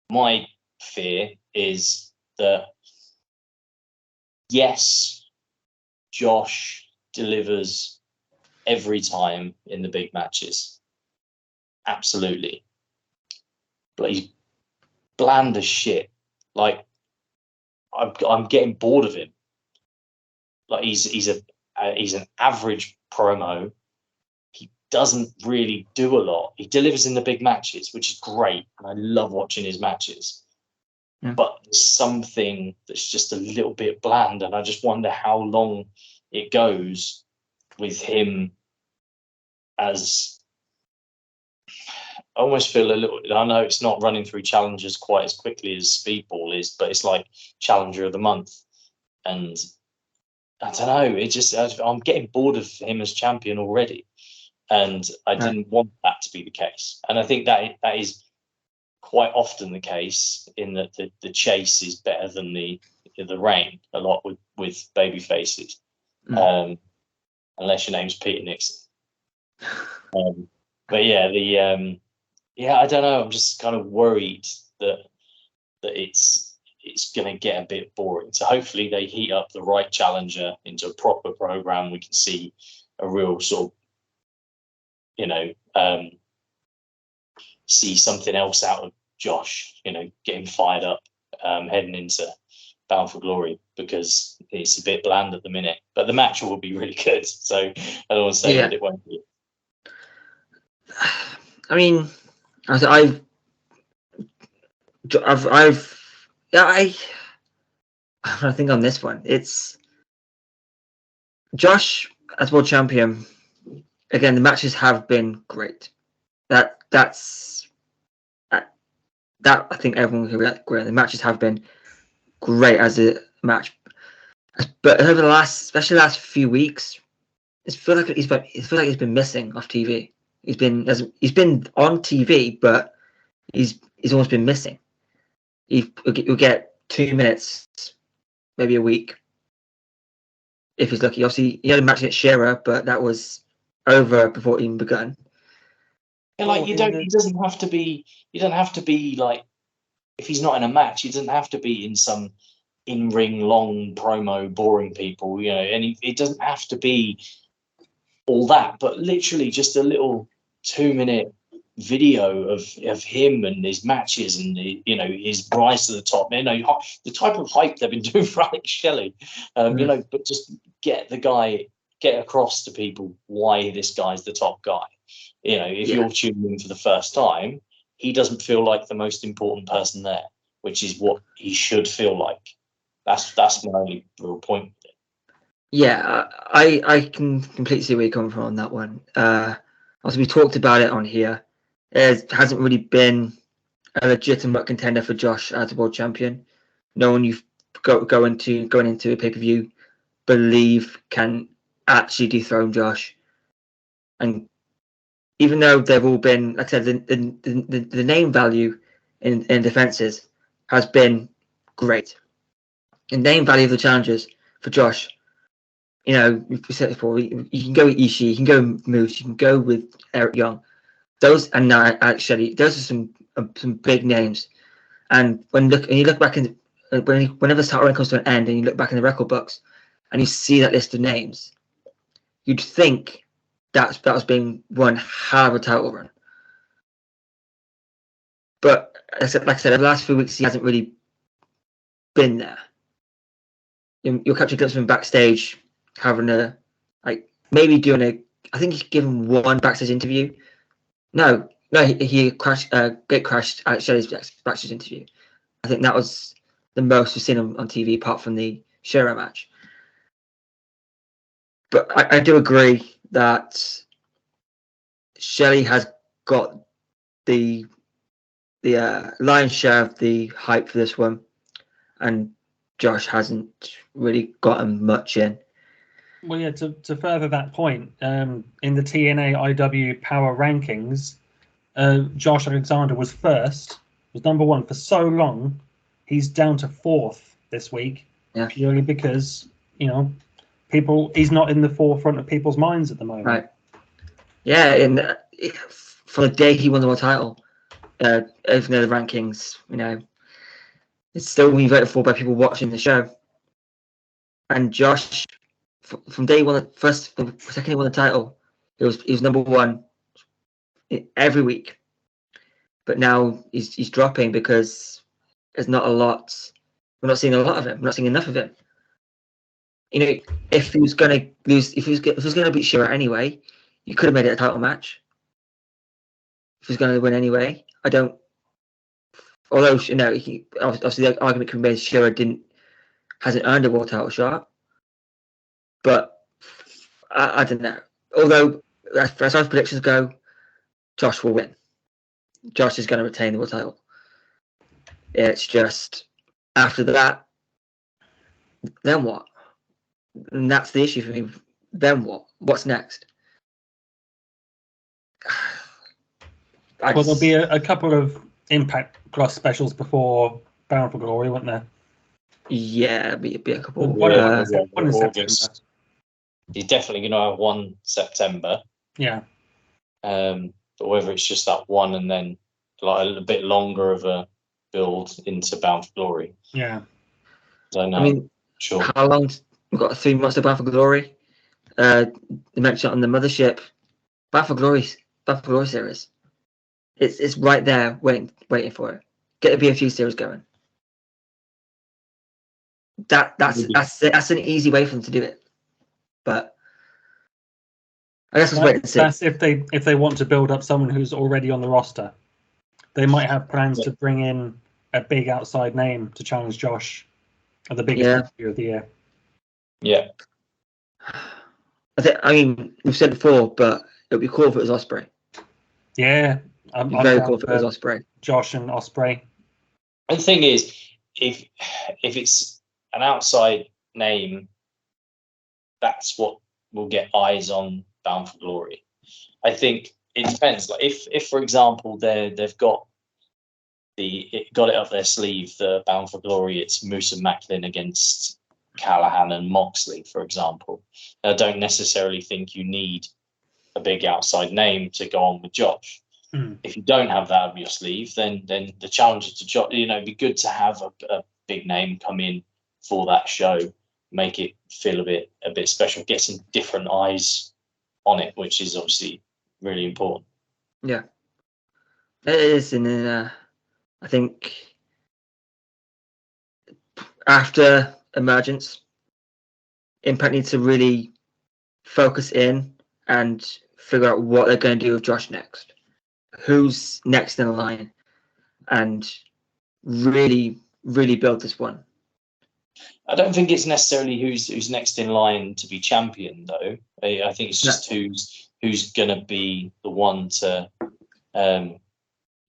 My fear is that, yes, Josh delivers every time in the big matches, absolutely, but he's bland as shit. Like, I'm getting bored of him. Like, he's an average promo. He doesn't really do a lot. He delivers in the big matches, which is great, and I love watching his matches. Yeah. But there's something that's just a little bit bland, and I just wonder how long it goes with him as I almost feel a little. I know it's not running through challengers quite as quickly as Speedball is, but it's like Challenger of the Month, and I don't know. It just I'm getting bored of him as champion already, and I didn't want that to be the case. And I think that is quite often the case in that the chase is better than the reign a lot with baby faces, unless your name's Peter Nixon. But yeah, I don't know. I'm just kind of worried that it's going to get a bit boring. So hopefully they heat up the right challenger into a proper program. We can see a real sort of, see something else out of Josh. Getting fired up, heading into Bound for Glory, because it's a bit bland at the minute. But the match will be really good. So I don't want to say that it won't be. I mean, I'm trying to think on this one. It's Josh as world champion. Again, the matches have been great. That I think everyone can agree. The matches have been great as a match, but over the especially the last few weeks, it feels like he's been missing off TV. He's been on TV, but he's almost been missing. He'll get 2 minutes, maybe a week, if he's lucky. Obviously, he had a match against Shearer, but that was over before it even begun. And like you doesn't have to be like, if he's not in a match, he doesn't have to be in some in-ring long promo boring people, and it doesn't have to be all that, but literally just a little 2-minute video of him and his matches and his rise to the top. The type of hype they've been doing for Alex Shelley, but just get across to people why this guy's the top guy. If you're tuning in for the first time, he doesn't feel like the most important person there, which is what he should feel like. That's my only real point with it. Yeah, I can completely see where you're coming from on that one. Also, we talked about it on here. It hasn't really been a legitimate contender for Josh as a world champion. No one you've going into a pay-per-view believe can actually dethrone Josh. And even though they've all been, like I said, the name value in defenses has been great. The name value of the challengers for Josh, we said it before, you can go with Ishii, you can go with Moose, you can go with Eric Young. Those, and now actually, those are some big names. And when you look back whenever the title run comes to an end, and you look back in the record books, and you see that list of names, you'd think that was being one hell of a title run. But like I said, over the last few weeks, he hasn't really been there. You'll catch a glimpse of him backstage, having maybe doing I think he's given one backstage interview. No, he crashed at Shelley's backstage interview. I think that was the most we've seen him on TV, apart from the Shearer match. But I do agree that Shelley has got the lion's share of the hype for this one, and Josh hasn't really gotten much in. Well, yeah, to further that point, in the TNA IW Power Rankings, Josh Alexander was number one for so long. He's down to fourth this week, purely because, he's not in the forefront of people's minds at the moment. Right. Yeah, and from the day he won the world title, even though the rankings, it's still being voted for by people watching the show. And Josh, from day one, second he won the title, he was number one every week. But now he's dropping because there's not a lot. We're not seeing a lot of him. We're not seeing enough of him. If he was going to lose, if he was going to beat Shearer anyway, you could have made it a title match. If he was going to win anyway, I don't. Although obviously the argument can be made Shearer hasn't earned a world title shot, but I don't know. Although as far as predictions go, Josh will win. Josh is going to retain the world title. It's just after that, then what? And that's the issue for me. Then what? What's next? Well, there'll be a couple of Impact Plus specials before Bound for Glory, won't there? Yeah, it'll be a couple. One in August. September. You're definitely going to have one September. Yeah. But whether it's just that one and then like a bit longer of a build into Bound for Glory. Yeah. I don't know. I mean, sure. How long? We've got 3 months of Bound for Glory. You mentioned on the Mothership, Bound for Glory series. It's right there, waiting for it. Get the BFG series going. That's an easy way for them to do it. But I guess let's wait and see. That's if they want to build up someone who's already on the roster. They might have plans to bring in a big outside name to challenge Josh at the biggest interview of the year. Yeah. I mean, we've said before, but it would be cool if it was Ospreay. Yeah. I'm very cool if it was Ospreay. Josh and Ospreay. And the thing is, if it's an outside name, that's what will get eyes on Bound for Glory. I think it depends. Like if for example they've got it up their sleeve, the Bound for Glory, it's Moose and Macklin against Callahan and Moxley, for example. I don't necessarily think you need a big outside name to go on with Josh. If you don't have that up your sleeve, then the challenger to Josh, it'd be good to have a big name come in for that show, make it feel a bit special, get some different eyes on it, which is obviously really important. Yeah, it is, and I think after Emergence, Impact needs to really focus in and figure out what they're going to do with Josh next. Who's next in the line, and really, really build this one. I don't think it's necessarily who's next in line to be champion, though. I think it's just who's going to be the one to, because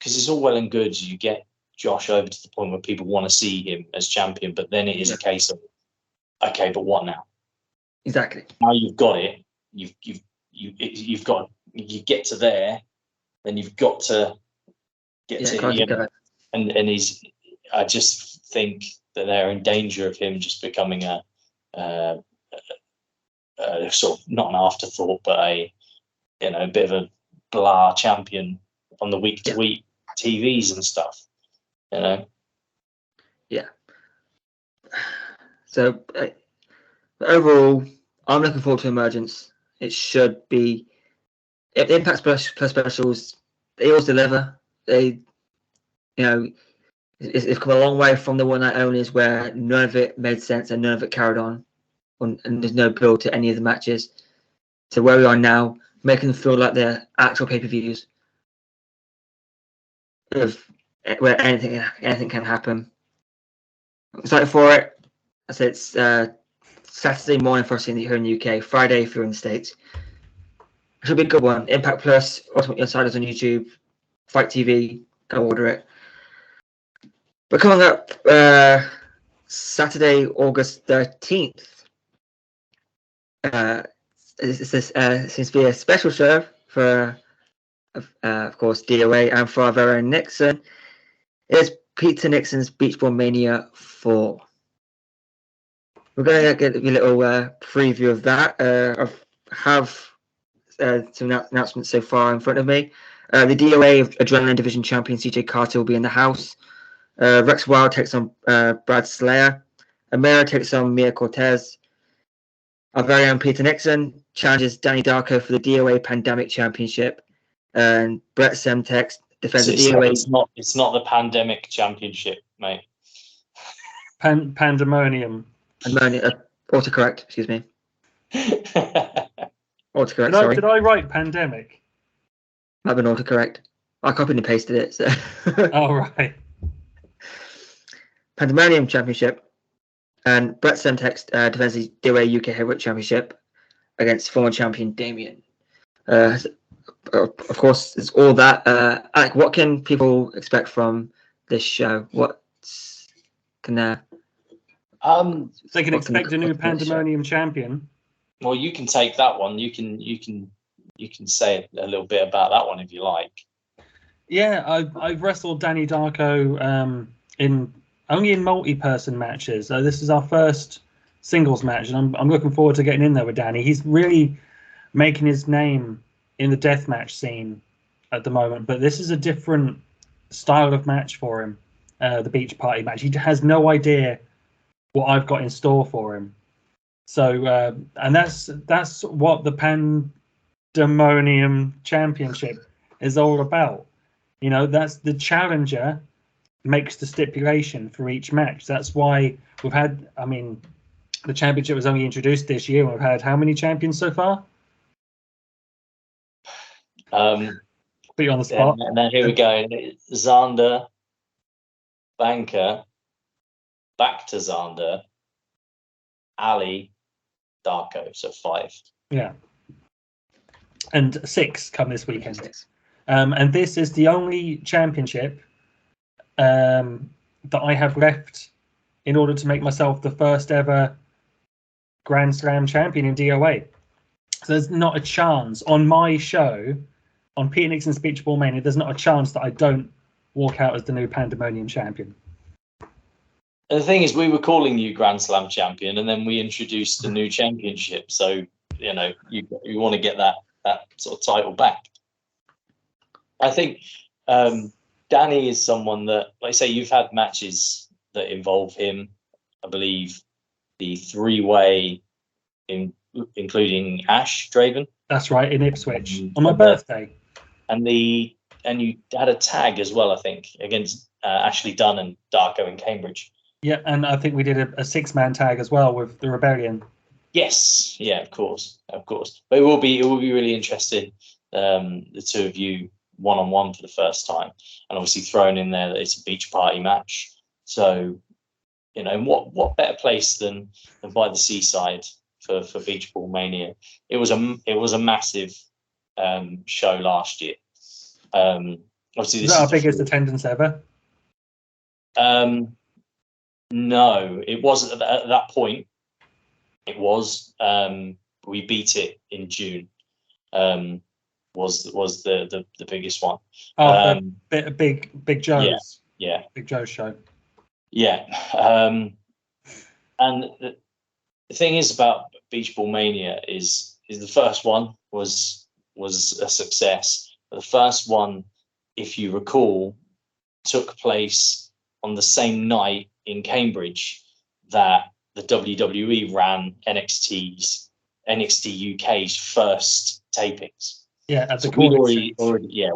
it's all well and good you get Josh over to the point where people want to see him as champion, but then it is a case of, okay, but what now? Exactly. Now you've got it. You get to there, then you've got to get to and I just think that they're in danger of him just becoming a sort of not an afterthought, but a bit of a blah champion on the week to week TVs and stuff. Yeah. So overall, I'm looking forward to Emergence. It should be. If the Impact Plus specials, they always deliver. They, it's come a long way from the one night onlys where none of it made sense and none of it carried on, and there's no build to any of the matches. To where we are now, making them feel like they're actual pay-per-views, where anything can happen. I'm excited for it. I said it's Saturday morning for us here in the UK, Friday if you're in the States. It should be a good one. Impact Plus, Ultimate Insiders on YouTube, Fight TV, go order it. But coming up Saturday, August 13th, this seems to be a special show for, of course, DOA and for our very own Nixon. It's Peter Nixon's Beach Ball Mania 4. We're going to get a little preview of that. I have some announcements so far in front of me. The DOA Adrenaline Division Champion CJ Carter will be in the house. Rex Wild takes on Brad Slayer. Amira takes on Mia Cortez. Our very own Peter Nixon challenges Danny Darko for the DOA Pandemic Championship. And Brett Semtex defends the DOA. It's not the Pandemic Championship, mate. Pandemonium. Autocorrect, excuse me. Autocorrect, sorry. Did I write pandemic? Might have been autocorrect. I copied and pasted it. So. Oh, right. Pandemonium Championship. And Brett Semtex defends the DOA UK Heavyweight Championship against former champion Damien. of course, it's all that. Alec, what can people expect from this show? What can They can what expect a new Pandemonium champion. Well, you can take that one. You can say a little bit about that one if you like. Yeah, I've wrestled Danny Darko only in multi-person matches. So this is our first singles match, and I'm looking forward to getting in there with Danny. He's really making his name in the deathmatch scene at the moment, but this is a different style of match for him. The beach party match. He has no idea what I've got in store for him. So, and that's what the Pandemonium Championship is all about. You know, that's the challenger makes the stipulation for each match. That's why we've had, I mean, the championship was only introduced this year, and we've had how many champions so far? Put you on the spot. And then here we go. Xander, Banker, back to Xander, Ali, Darko. So 5. Yeah. And 6 come this weekend. And this is the only championship that I have left in order to make myself the first ever Grand Slam champion in DOA. So there's not a chance on my show, on Peter Nixon's Beach Ball Mania, there's not a chance that I don't walk out as the new Pandemonium champion. And the thing is, we were calling you Grand Slam champion, and then we introduced a new championship. So, you know, you want to get that sort of title back. I think Danny is someone that, like I say, you've had matches that involve him. I believe the 3-way, including Ash Draven. That's right, in Ipswich on my birthday. And you had a tag as well, I think, against Ashley Dunn and Darko in Cambridge. Yeah, and I think we did a 6-man tag as well with the Rebellion. Yes, yeah, of course. But it will be really interesting, the two of you one-on-one for the first time, and obviously thrown in there that it's a beach party match. So, you know, what better place than by the seaside for Beach Ball Mania? It was a massive show last year. Obviously, this is our biggest attendance ever. No, it wasn't at that point. It was. We beat it in June. Was the biggest one. Oh, Big Joe's. Yeah. Big Joe's show. Yeah. And the thing is about Beach Ball Mania is the first one was a success. But the first one, if you recall, took place on the same night in Cambridge that the WWE ran NXT UK's first tapings. Yeah, at the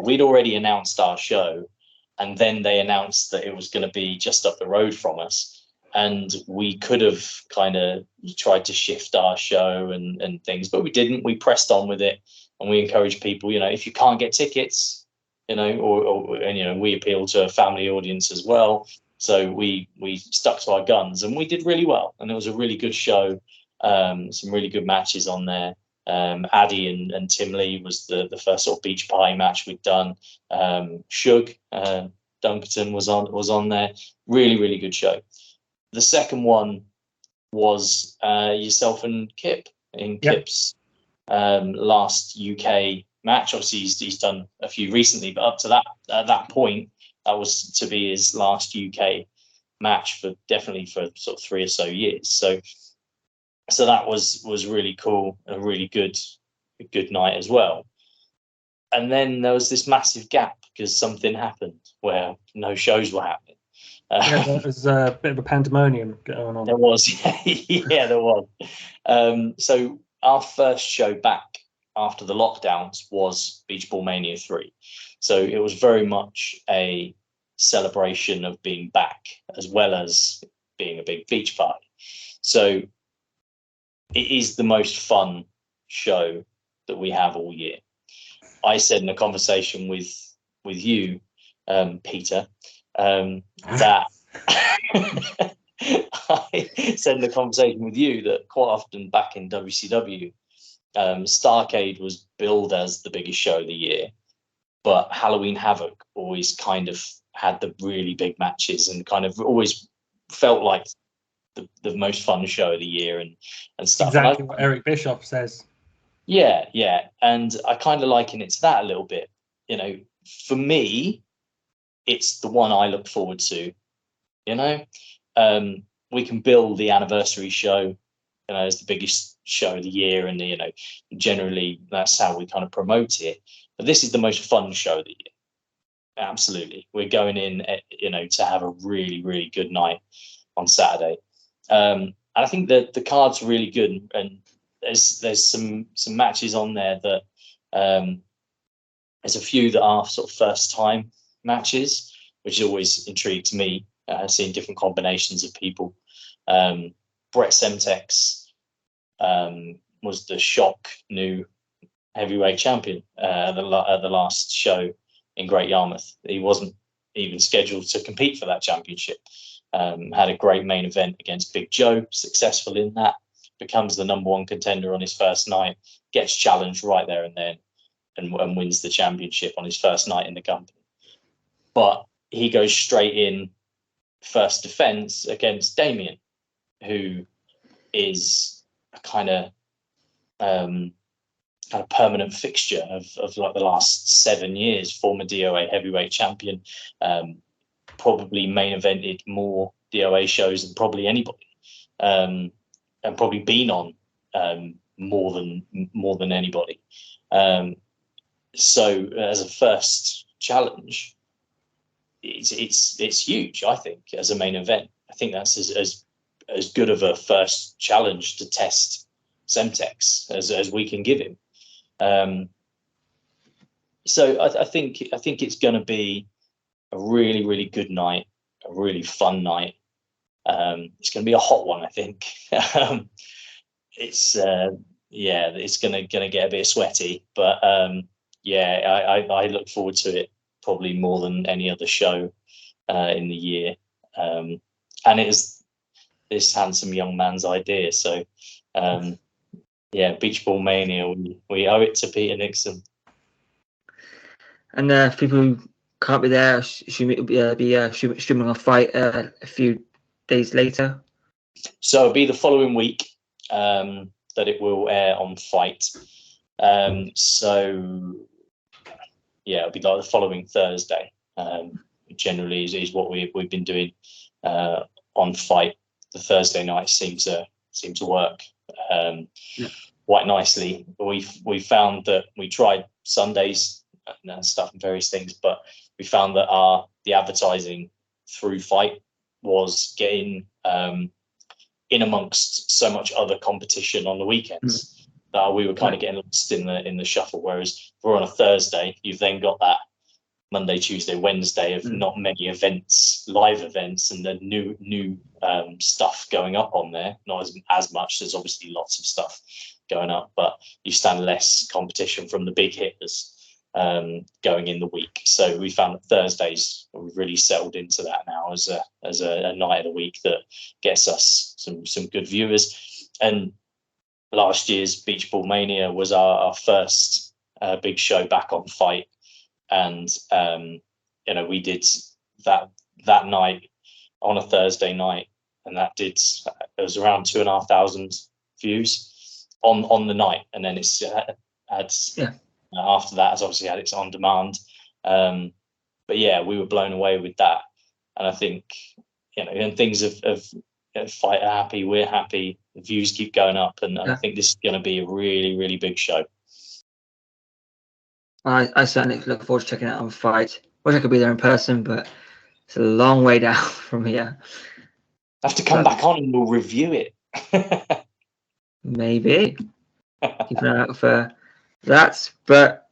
we'd already announced our show, and then they announced that it was going to be just up the road from us, and we could have kind of tried to shift our show and things, but we didn't. We pressed on with it, and we encouraged people, you know, if you can't get tickets, you know, and you know, we appeal to a family audience as well. So we stuck to our guns, and we did really well, and it was a really good show. Some really good matches on there. Addy and Tim Lee was the first sort of beach party match we'd done. Shug Dunkerton was on there. Really, really good show. The second one was yourself and Kip in Kip's last UK match. Obviously, he's done a few recently, but up to that at that point, that was to be his last UK match for sort of 3 or so years. So that was really cool, a really good night as well. And then there was this massive gap because something happened where no shows were happening. There was a bit of a pandemonium going on. There was, yeah, there was. So our first show back after the lockdowns was Beach Ball Mania 3. So it was very much a celebration of being back as well as being a big beach party. So it is the most fun show that we have all year. I said in a conversation with you, Peter, that I said in a conversation with you that quite often back in WCW, Starrcade was billed as the biggest show of the year, but Halloween Havoc always kind of had the really big matches and kind of always felt like the most fun show of the year and stuff. Exactly what Eric Bischoff says. Yeah, and I kind of liken it to that a little bit. You know, for me, it's the one I look forward to. You know, we can bill the anniversary show, you know, as the biggest show of the year, and you know, generally that's how we kind of promote it. But this is the most fun show of the year. Absolutely, we're going in, you know, to have a really, really good night on Saturday. And I think that the card's really good, and there's some matches on there that there's a few that are sort of first time matches, which always intrigues me, seeing different combinations of people. Brett Semtex was the shock new heavyweight champion at the last show in Great Yarmouth. He wasn't even scheduled to compete for that championship. Had a great main event against Big Joe, successful in that, becomes the #1 contender on his first night, gets challenged right there and then, and wins the championship on his first night in the company. But he goes straight in first defense against Damien, who is a kind of permanent fixture of like the last 7 years, former DOA heavyweight champion, probably main evented more DOA shows than probably anybody, and probably been on more than anybody. So as a first challenge, it's huge. I think as a main event, I think that's as good of a first challenge to test Semtex as we can give him. So I think it's going to be a really, really good night, a really fun night. It's going to be a hot one, I think. It's going to get a bit sweaty, but I look forward to it probably more than any other show in the year. And it is this handsome young man's idea, so Beach Ball Mania, we owe it to Peter Nixon. And for people who can't be there, it'll be streaming on Fight a few days later. So it'll be the following week that it will air on Fight. It'll be like the following Thursday. Generally is what we've been doing on Fight. The Thursday night seems to work quite nicely. We found that we tried Sundays and stuff and various things, but we found that the advertising through Fight was getting in amongst so much other competition on the weekends that we were kind of getting lost in the shuffle. Whereas if we're on a Thursday, you've then got that Monday, Tuesday, Wednesday of not many events, live events, and the new stuff going up on there. Not as much. There's obviously lots of stuff going up, but you stand less competition from the big hitters going in the week. So we found that Thursdays, we've really settled into that now as a night of the week that gets us some good viewers. And last year's Beach Ball Mania was our first big show back on Fight. And we did that night on a Thursday night, and it was around 2,500 views on the night, and then it's after that, it's obviously had its on demand. But yeah, we were blown away with that, and I think and things of Fight are happy, we're happy, the views keep going up, and I think this is going to be a really, really big show. I certainly look forward to checking it out on Fight. Wish I could be there in person, but it's a long way down from here. I have to come back on and we'll review it. Maybe. Keep an eye out for that. But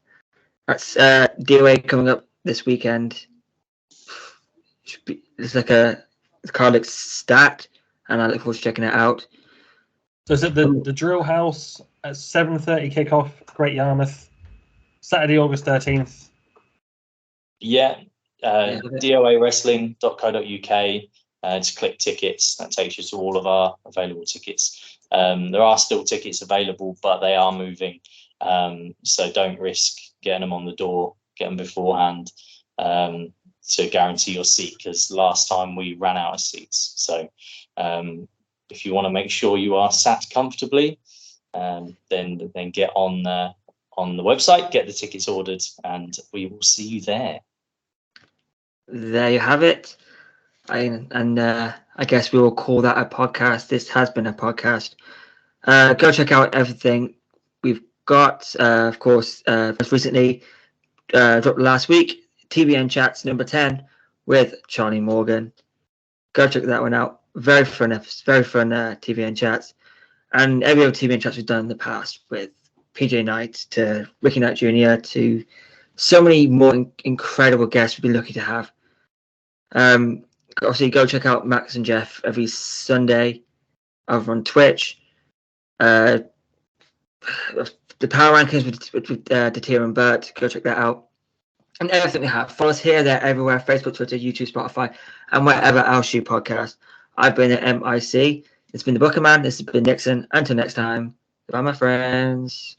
that's DOA coming up this weekend. It's like the card looks stacked, and I look forward to checking it out. So is it the Drill House at 7:30 kickoff, Great Yarmouth? Saturday, August 13th. Yeah. DOAwrestling.co.uk. Just click tickets. That takes you to all of our available tickets. There are still tickets available, but they are moving. So don't risk getting them on the door. Get them beforehand to guarantee your seat, because last time we ran out of seats. So if you want to make sure you are sat comfortably, then get on the website, get the tickets ordered, and we will see you there. There you have it. I guess we will call that a podcast. This has been a podcast. Go check out everything we've got. Of course, most recently dropped last week, TBN Chats number 10 with Charlie Morgan. Go check that one out. Very fun TBN Chats. And every other TBN Chats we've done in the past, with PJ Knight to Ricky Knight Jr. to so many more incredible guests we'd be lucky to have. Obviously, go check out Max and Jeff every Sunday over on Twitch. The Power Rankings with Datir and Bert. Go check that out. And everything we have. Follow us here, there, everywhere. Facebook, Twitter, YouTube, Spotify, and wherever else you podcast. I've been at MIC. It's been the Booker Man. This has been Nixon. Until next time. Goodbye, my friends.